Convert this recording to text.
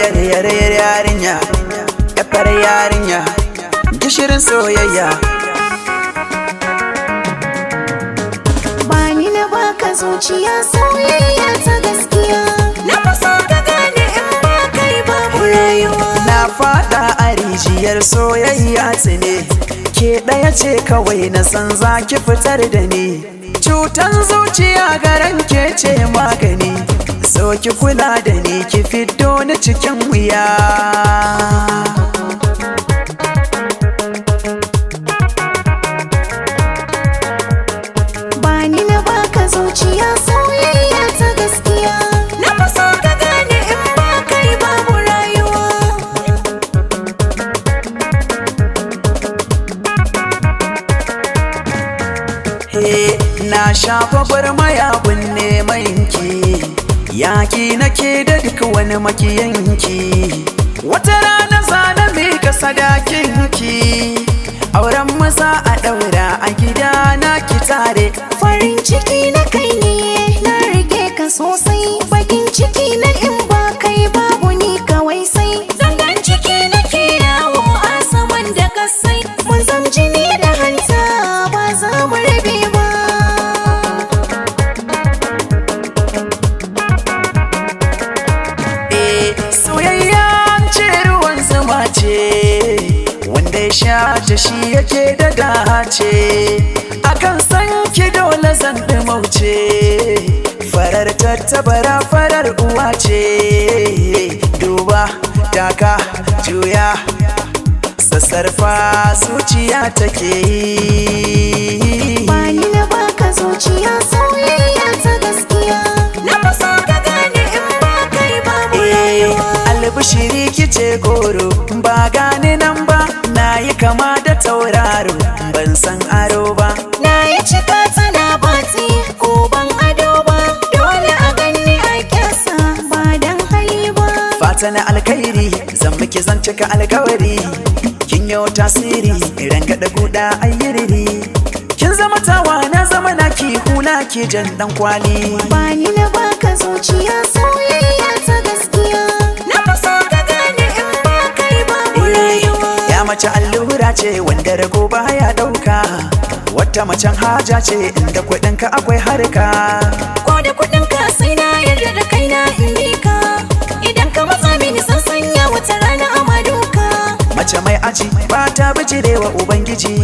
Yarinya, yafar yarinya, gishirin soyayya. Bani na baka zuciya soyayya ta gaskiya. Na faso ka gane in ba kai babu rayuwa. Na fada a rijiyar soyayya tsine, ke ɗaya ce kawai na san za ki fitar da ni. Cutan zuciya garan ke ce magani, so ki kula da ni ki fiddo ni cikin wuya. Bani na baka zuciya soyayya ta gaskiya. Na faso ka gane in ba kai babu rayuwa. He, na shafa gwarmaya gun neman ki, yaki nake da duk wani makiyanki. Wata rana zana mika sadakin ki, auren maza a ɗaura a gida na ki tare. Farin ciki na kai ne na rike ka sosai. Bakin ciki na in ba kai babu ni kawai sai. Zangan ciki na ke yawo a saman da kasai. Mun zam jini da hanta ba za mu rabe ba. Soyayya ce ruwan zuma ce, wanda ya sha ta shi yake da dace. Akan san ki dole zan mauce, farar tattabara farar uwa ce. Duba, taka, juya, sassarfa zuciya take yi. Bani na baka zuciya soyayya ta gaskiya. Na faso ka gane in ba kai babu rayuwa. Albishiri kice goro, ba gane nan ba, na yi kama da tauraro, ban san aro ba. Na yi cika tana bati ko ban ado ba. Dole a ganni a kyasa ba dan hali ba. Fata na alkhairi, zan miki zan cika alkawari. Kin yau tasiri, idan gaɗa guda ayyiriri. Kin zama tawa na zama naki hula ki jan dan kwali. Bani na baka zuciya soyayya ta gaskiya. Na faso ka gane in ba kai babu rayuwa. Ya mace allura ce wanda rago baya ɗauka, wata macen haja ce inda kuɗinka akwai harka. Ko da kuɗinka sai na yarda da kaina in bi ka. Idan ka matsa mini san sanya wata rana a maduka. Mace mai aji ba ta bijirewa ubangiji,